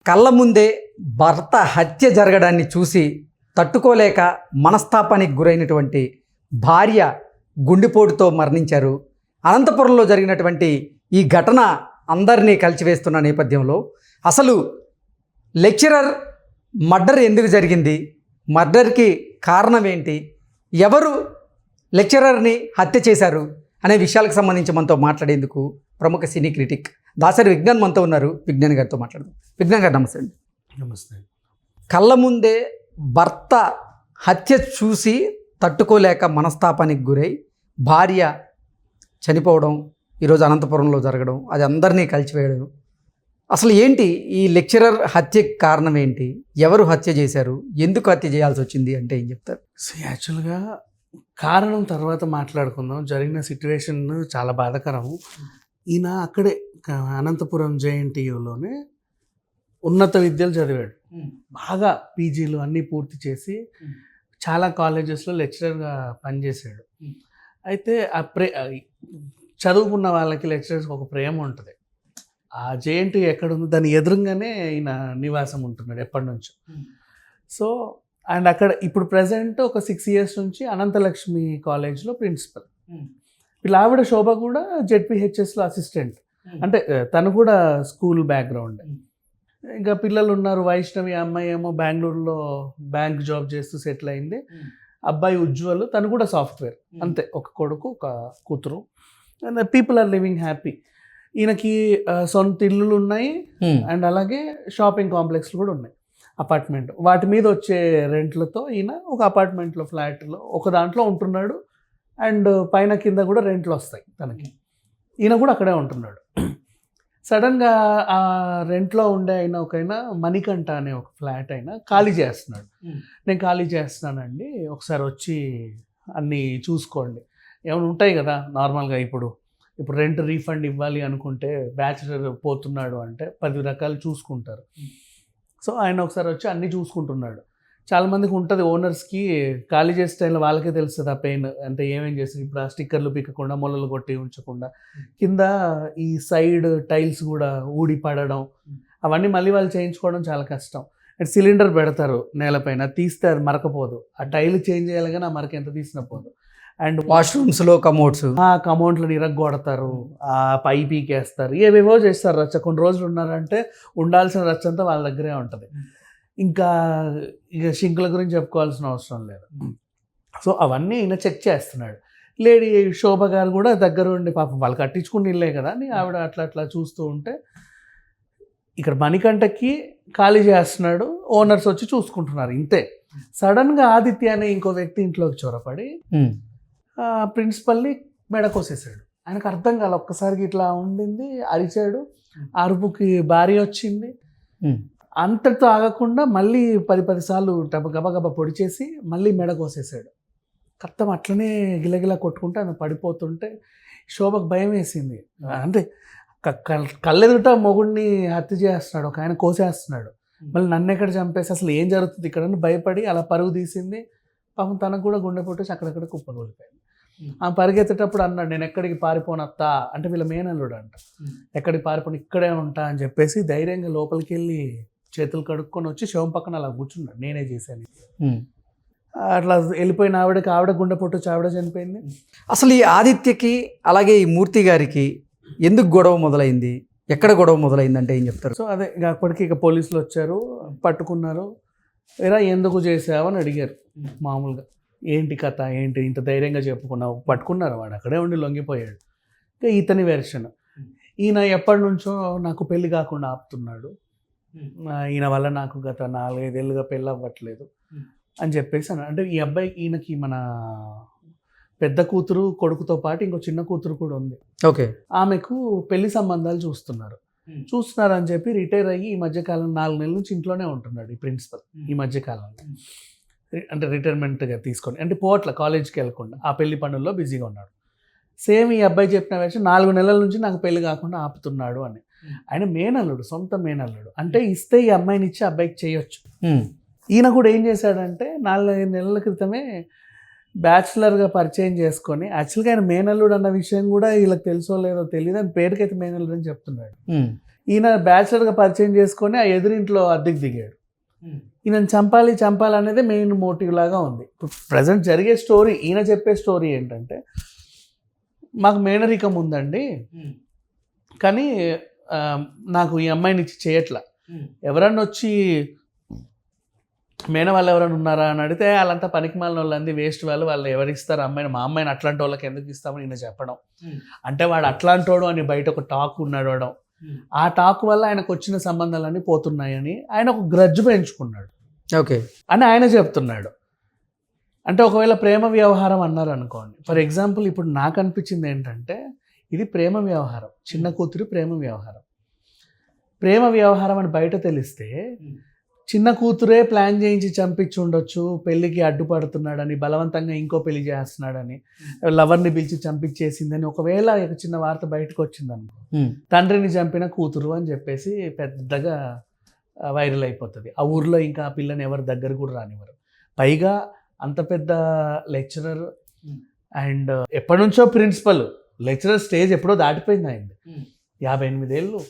కళ్ళ ముందే భర్త హత్య జరగడాన్ని చూసి తట్టుకోలేక మనస్తాపానికి గురైనటువంటి భార్య గుండెపోటుతో మరణించారు. అనంతపురంలో జరిగినటువంటి ఈ ఘటన అందరినీ కలిచివేస్తున్న నేపథ్యంలో అసలు లెక్చరర్ మర్డర్ ఎందుకు జరిగింది, మర్డర్కి కారణం ఏంటి, ఎవరు లెక్చరర్ని హత్య చేశారు అనే విషయాలకు సంబంధించి మనతో మాట్లాడేందుకు ప్రముఖ సినీ క్రిటిక్ దాసరి విజ్ఞాన్ మనతో ఉన్నారు. విజ్ఞాన్ గారితో మాట్లాడదాం. విజ్ఞాన్ గారు నమస్తే అండి. నమస్తే. కళ్ళ ముందే భర్త హత్య చూసి తట్టుకోలేక మనస్తాపానికి గురై భార్య చనిపోవడం, ఈరోజు అనంతపురంలో జరగడం, అది అందరినీ కలిసివేయడం, అసలు ఏంటి ఈ లెక్చరర్ హత్యకి కారణం ఏంటి, ఎవరు హత్య చేశారు, ఎందుకు హత్య చేయాల్సి వచ్చింది అంటే ఏం చెప్తారు? సో యాక్చువల్గా కారణం తర్వాత మాట్లాడుకుందాం. జరిగిన సిట్యువేషన్ చాలా బాధాకరం. ఈయన అక్కడే అనంతపురం జేఎన్టీయూలోనే ఉన్నత విద్యలు చదివాడు. బాగా పీజీలు అన్నీ పూర్తి చేసి చాలా కాలేజెస్లో లెక్చరర్గా పనిచేశాడు. అయితే ఆ చదువుకున్న వాళ్ళకి లెక్చరర్స్కి ఒక ప్రేమ ఉంటుంది. ఆ జేఎన్టీ ఎక్కడుందో దాని ఎదురుగానే ఈయన నివాసం ఉంటున్నాడు ఎప్పటి నుంచో. సో అండ్ అక్కడ ఇప్పుడు ప్రజెంట్ ఒక 6 years నుంచి అనంతలక్ష్మి కాలేజ్లో ప్రిన్సిపల్. వీళ్ళ ఆవిడ శోభ కూడా జెడ్పీహెచ్ఎస్లో అసిస్టెంట్. అంటే తను కూడా స్కూల్ బ్యాక్గ్రౌండ్. ఇంకా పిల్లలు ఉన్నారు. వైష్ణవి అమ్మాయి ఏమో బెంగళూరులో బ్యాంక్ జాబ్ చేస్తూ సెటిల్ అయింది. అబ్బాయి ఉజ్వల్, తను కూడా సాఫ్ట్వేర్. అంతే, ఒక కొడుకు ఒక కూతురు. And people are living happy. ఈయనకి సొంత ఇల్లులు ఉన్నాయి అండ్ అలాగే షాపింగ్ కాంప్లెక్స్లు కూడా ఉన్నాయి, అపార్ట్మెంట్. వాటి మీద వచ్చే రెంట్లతో ఈయన ఒక అపార్ట్మెంట్లో ఫ్లాట్లో ఒక దాంట్లో ఉంటున్నాడు. అండ్ పైన కింద కూడా రెంట్లు వస్తాయి తనకి. ఈయన కూడా అక్కడే ఉంటున్నాడు. సడన్గా ఆ రెంట్లో ఉండే ఒకైనా మణికంఠ అనే ఒక ఫ్లాట్ అయినా ఖాళీ చేస్తున్నాడు. నేను ఖాళీ చేస్తున్నానండి, ఒకసారి వచ్చి అన్నీ చూసుకోండి. ఏమైనా ఉంటాయి కదా నార్మల్గా. ఇప్పుడు రెంట్ రీఫండ్ ఇవ్వాలి అనుకుంటే బ్యాచిలర్ పోతున్నాడు అంటే 10 రకాలు చూసుకుంటారు. సో ఆయన ఒకసారి వచ్చి అన్నీ చూసుకుంటున్నాడు. చాలామందికి ఉంటుంది, ఓనర్స్కి ఖాళీ చేసే టైంలో వాళ్ళకే తెలుస్తుంది ఆ పెయిన్. అంటే ఏమేం చేస్తుంది. ఇప్పుడు ఆ స్టిక్కర్లు పీకకుండా, మొలలు కొట్టి ఉంచకుండా, కింద ఈ సైడ్ టైల్స్ కూడా ఊడి పడడం, అవన్నీ మళ్ళీ వాళ్ళు చేయించుకోవడం చాలా కష్టం. అండ్ సిలిండర్ పెడతారు నేలపైన, తీస్తే అది మరకపోదు. ఆ టైల్ చేంజ్ చేయాలి కానీ ఆ మరక ఎంత తీసినా పోదు. అండ్ వాష్రూమ్స్లో కమోడ్లను ఇరగ్గొడతారు, ఆ పై పీకేస్తారు, ఏవేవో చేస్తారు రచ్చ. కొన్ని రోజులు ఉన్నారంటే ఉండాల్సిన రచ్చ అంతా వాళ్ళ దగ్గరే ఉంటుంది. ఇంకా ఇక షింకుల గురించి చెప్పుకోవాల్సిన అవసరం లేదు. సో అవన్నీ ఈయన చెక్ చేస్తున్నాడు. లేడీ శోభ గారు కూడా దగ్గర ఉండి, పాపం వాళ్ళు కట్టించుకుని ఇల్లే కదా అని ఆవిడ అట్లా చూస్తూ ఉంటే, ఇక్కడ మణికంఠకి ఖాళీ చేస్తున్నాడు, ఓనర్స్ వచ్చి చూసుకుంటున్నారు. ఇంతే. సడన్గా ఆదిత్య అనే ఇంకో వ్యక్తి ఇంట్లోకి చొరపడి ప్రిన్సిపల్ని మెడకోసేసాడు. ఆయనకు అర్థం కాల. ఒక్కసారికి ఇట్లా ఉండింది, అరిచాడు. అరుపుకి భార్య వచ్చింది. అంతటితో ఆగకుండా మళ్ళీ 10 సార్లు గబగబా పొడి చేసి మళ్ళీ మెడకోసేసాడు. కత్తం అట్లనే గిలగిలా కొట్టుకుంటే ఆయన పడిపోతుంటే శోభకు భయం వేసింది. అంటే కళ్ళెదుట మొగుడిని హత్య చేస్తున్నాడు, ఒక ఆయన కోసేస్తున్నాడు, మళ్ళీ నన్ను ఎక్కడ చంపేసి అసలు ఏం జరుగుతుంది ఇక్కడ అని భయపడి అలా పరుగు తీసింది. పాపం తనకు కూడా గుండె పొట్టేసి అక్కడక్కడ కుప్పగొలిపోయింది. ఆ పరిగెత్తేటప్పుడు అన్నాడు, నేను ఎక్కడికి పారిపోనత్తా అంటే, వీళ్ళ మేనల్లుడు అంట, ఎక్కడికి పారిపోను ఇక్కడే ఉంటా అని చెప్పేసి ధైర్యంగా లోపలికి వెళ్ళి చేతులు కడుక్కొని వచ్చి శవం పక్కన అలా కూర్చున్నాడు. నేనే చేశాను. అట్లా వెళ్ళిపోయిన ఆవిడ గుండె పొట్టు ఆవిడ చనిపోయింది. అసలు ఈ ఆదిత్యకి అలాగే ఈ మూర్తి గారికి ఎందుకు గొడవ మొదలైంది, ఎక్కడ గొడవ మొదలైందంటే ఏం చెప్తారు? సో అదే అప్పటికి ఇక పోలీసులు వచ్చారు, పట్టుకున్నారు. వేరా ఎందుకు చేసావు అని అడిగారు. మామూలుగా ఏంటి కథ, ఏంటి ఇంత ధైర్యంగా చెప్పుకున్నావు, పట్టుకున్నారు. వాడు అక్కడే ఉండి లొంగిపోయాడు. ఇక ఇతని వెర్షన్, ఈయన ఎప్పటి నుంచో నాకు పెళ్లి కాకుండా ఆపుతున్నాడు, ఈయన వల్ల నాకు గత 4-5 ఏళ్ళుగా పెళ్ళి అవ్వట్లేదు అని చెప్పేసి అంటే ఈ అబ్బాయి, ఈయనకి మన పెద్ద కూతురు కొడుకుతో పాటు ఇంకో చిన్న కూతురు కూడా ఉంది. ఓకే. ఆమెకు పెళ్లి సంబంధాలు చూస్తున్నారని చెప్పి రిటైర్ అయ్యి ఈ మధ్యకాలం 4 నెలల నుంచి ఇంట్లోనే ఉంటున్నాడు ఈ ప్రిన్సిపల్. ఈ మధ్యకాలంలో అంటే రిటైర్మెంట్గా తీసుకొని, అంటే పోవట్ల, కాలేజ్కి వెళ్ళకుండా ఆ పెళ్లి పనుల్లో బిజీగా ఉన్నాడు. సేమ్ ఈ అబ్బాయి చెప్పిన విషయం, 4 నెలల నుంచి నాకు పెళ్లి కాకుండా ఆపుతున్నాడు అని. ఆయన మేనల్లుడు, సొంత మేనల్లుడు. అంటే ఇస్తే ఈ అమ్మాయిని ఇచ్చి అబ్బాయికి చేయొచ్చు. ఈయన కూడా ఏం చేశాడంటే 4-5 నెలల క్రితమే బ్యాచులర్గా పరిచయం చేసుకొని, యాక్చువల్గా ఆయన మేనల్లుడు అన్న విషయం కూడా వీళ్ళకి తెలుసో లేదో తెలియదు, అని పేరుకైతే మేనల్లుడు అని చెప్తున్నాడు. ఈయన బ్యాచిలర్గా పరిచయం చేసుకొని ఆ ఎదురింట్లో అద్దెకి దిగాడు. ఈయనను చంపాలి అనేది మెయిన్ మోటివ్ లాగా ఉంది. ఇప్పుడు ప్రజెంట్ జరిగే స్టోరీ, ఈయన చెప్పే స్టోరీ ఏంటంటే, మాకు మేనరికం ఉందండి, కానీ నాకు ఈ అమ్మాయిని ఇచ్చి చేయట్లా. ఎవరన్నా వచ్చి మేన వాళ్ళు ఎవరైనా ఉన్నారా అని అడిగితే వాళ్ళంతా పనికి మాలిన వాళ్ళంది, వేస్ట్ వాళ్ళు ఎవరిస్తారు అమ్మాయిని, మా అమ్మాయిని అట్లాంటి వాళ్ళకి ఎందుకు ఇస్తామని ఈయన చెప్పడం. అంటే వాడు అట్లాంటోడు అని బయట ఒక టాక్ నడవడం, ఆ టాక్ వల్ల ఆయనకు వచ్చిన సంబంధాలన్నీ పోతున్నాయని ఆయన ఒక గ్రడ్జ్ పెంచుకున్నాడు. ఓకే అని ఆయన చెప్తున్నాడు. అంటే ఒకవేళ ప్రేమ వ్యవహారం అన్నారు అనుకోండి, ఫర్ ఎగ్జాంపుల్ ఇప్పుడు నాకు అనిపించింది ఏంటంటే, ఇది ప్రేమ వ్యవహారం, చిన్న కూతురు ప్రేమ వ్యవహారం అని బయట తెలిస్తే చిన్న కూతురే ప్లాన్ చేయించి చంపించి ఉండొచ్చు, పెళ్ళికి అడ్డుపడుతున్నాడని, బలవంతంగా ఇంకో పెళ్లి చేస్తున్నాడని, లవర్ని పిలిచి చంపించేసిందని ఒకవేళ చిన్న వార్త బయటకు వచ్చిందనుకో, తండ్రిని చంపిన కూతురు అని చెప్పేసి పెద్దగా వైరల్ అయిపోతుంది. ఆ ఊర్లో ఇంకా ఆ పిల్లని ఎవరి దగ్గర కూడా రానివ్వరు. పైగా అంత పెద్ద లెక్చరర్ అండ్ ఎప్పటి నుంచో ప్రిన్సిపల్, లెక్చరర్ స్టేజ్ ఎప్పుడో దాటిపోయింది ఆయన, 58 ఏళ్ళు.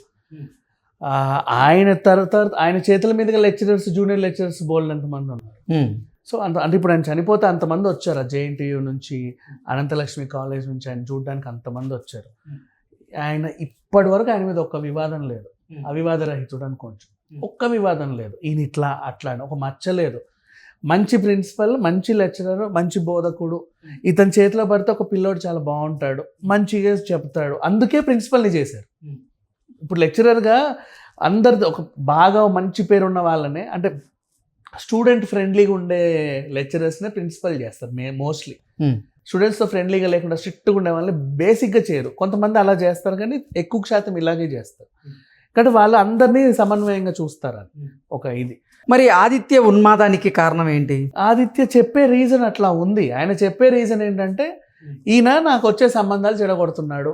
ఆయన తర్వాత ఆయన చేతుల మీదుగా లెక్చరర్స్, జూనియర్ లెక్చరర్స్ బోల్డ్ ఎంతమంది ఉన్నారు. సో అంటే ఇప్పుడు ఆయన చనిపోతే అంతమంది వచ్చారు, JNTU నుంచి, అనంతలక్ష్మి కాలేజ్ నుంచి ఆయన చూడడానికి అంతమంది వచ్చారు. ఆయన ఇప్పటి వరకు ఆయన మీద ఒక్క వివాదం లేదు, అవివాద రహితుడు అని కొంచెం, ఒక్క వివాదం లేదు. ఈయన ఇట్లా అట్లా అని ఒక మచ్చ లేదు. మంచి ప్రిన్సిపల్, మంచి లెక్చరర్, మంచి బోధకుడు. ఇతని చేతిలో పడితే ఒక పిల్లోడు చాలా బాగుంటాడు, మంచిగా చెప్తాడు, అందుకే ప్రిన్సిపల్ని చేశారు. ఇప్పుడు లెక్చరర్గా అందరిది ఒక బాగా మంచి పేరు ఉన్న వాళ్ళనే, అంటే స్టూడెంట్ ఫ్రెండ్లీగా ఉండే లెక్చరర్స్నే ప్రిన్సిపల్ చేస్తారు మోస్ట్లీ. స్టూడెంట్స్తో ఫ్రెండ్లీగా లేకుండా స్ట్రిక్ట్గా ఉండే వాళ్ళని బేసిక్గా చేయరు. కొంతమంది అలా చేస్తారు, కానీ ఎక్కువ శాతం ఇలాగే చేస్తారు. కాబట్టి వాళ్ళు అందరినీ సమన్వయంగా చూస్తారు. ఒక ఇది. మరి ఆదిత్య ఉన్మాదానికి కారణం ఏంటి? ఆదిత్య చెప్పే రీజన్ అట్లా ఉంది. ఆయన చెప్పే రీజన్ ఏంటంటే, ఈయన నాకు వచ్చే సంబంధాలు చెడగొడుతున్నాడు,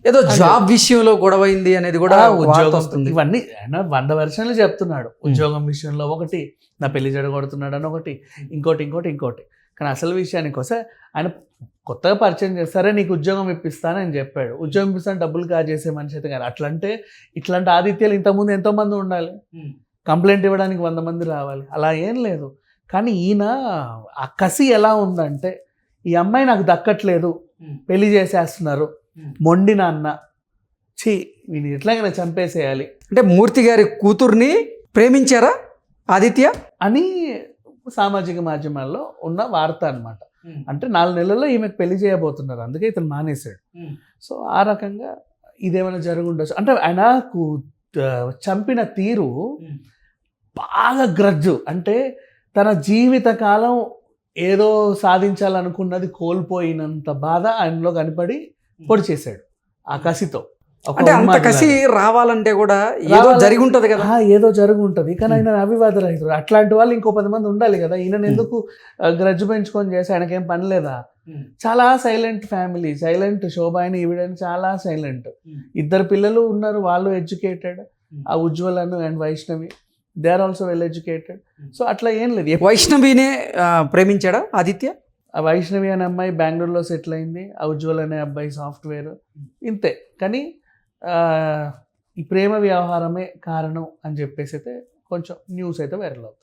ఏదో జాబ్ విషయంలో గొడవైంది అనేది కూడా ఉద్యోగం వస్తుంది. ఇవన్నీ ఆయన 100 వెర్షన్లు చెప్తున్నాడు. ఉద్యోగం విషయంలో ఒకటి, నా పెళ్లి చెడగొడుతున్నాడు అని ఒకటి, ఇంకోటి. కానీ అసలు విషయానికి వస్తే ఆయన కొత్తగా పరిచయం చేస్తారే, నీకు ఉద్యోగం ఇప్పిస్తానని చెప్పాడు. ఉద్యోగం ఇప్పిస్తాను డబ్బులు కాజేసే మనిషి అయితే కానీ అట్లంటే ఇట్లాంటి ఆదిత్యాలు ఇంతకుముందు ఎంతోమంది ఉండాలి, కంప్లైంట్ ఇవ్వడానికి 100 మంది రావాలి, అలా ఏం లేదు. కానీ ఈయన ఆ కసి ఎలా ఉందంటే, ఈ అమ్మాయి నాకు దక్కట్లేదు, పెళ్లి చేసేస్తున్నారు, మొండి నాన్న, వీని ఎట్లాగైనా చంపేసేయాలి. అంటే మూర్తి గారి కూతుర్ని ప్రేమించారా ఆదిత్య అని సామాజిక మాధ్యమాల్లో ఉన్న వార్త అనమాట. అంటే 4 నెలల్లో ఈమెకు పెళ్లి చేయబోతున్నారు, అందుకే ఇతను మానేశాడు. సో ఆ రకంగా ఇదేమైనా జరుగుండొచ్చు. అంటే ఆయనకు చంపిన తీరు బాగా గ్రడ్జు, అంటే తన జీవితకాలం ఏదో సాధించాలనుకున్నది కోల్పోయినంత బాధ ఆయనలో కనపడి పొడి చేశాడు ఆ కసితో. అంటే అంత కసి రావాలంటే కూడా ఏదో జరిగి ఉంటుంది కదా. ఏదో జరిగి ఉంటుంది, కానీ ఆయన అవివాద రహితుడు. అట్లాంటి వాళ్ళు ఇంకో 10 మంది ఉండాలి కదా. ఈయన ఎందుకు గ్రడ్జ్ పెంచుకొని చేసి ఆయనకేం పని లేదా? చాలా సైలెంట్ ఫ్యామిలీ, సైలెంట్. శోభాయిని ఈవిడని చాలా సైలెంట్. 2 పిల్లలు ఉన్నారు, వాళ్ళు ఎడ్యుకేటెడ్. ఆ ఉజ్వలను and Vaishnavi, they are also well educated. So అట్లా ఏం లేదు. వైష్ణవినే ప్రేమించాడా ఆదిత్య? ఆ వైష్ణవి అనే అమ్మాయి బెంగళూరులో సెటిల్ అయింది, ఆ ఉజ్వల్ అనే అబ్బాయి సాఫ్ట్వేర్, ఇంతే. కానీ ఈ ప్రేమ వ్యవహారమే కారణం అని చెప్పేసి అయితే కొంచెం న్యూస్ అయితే వైరల్ అవుతుంది.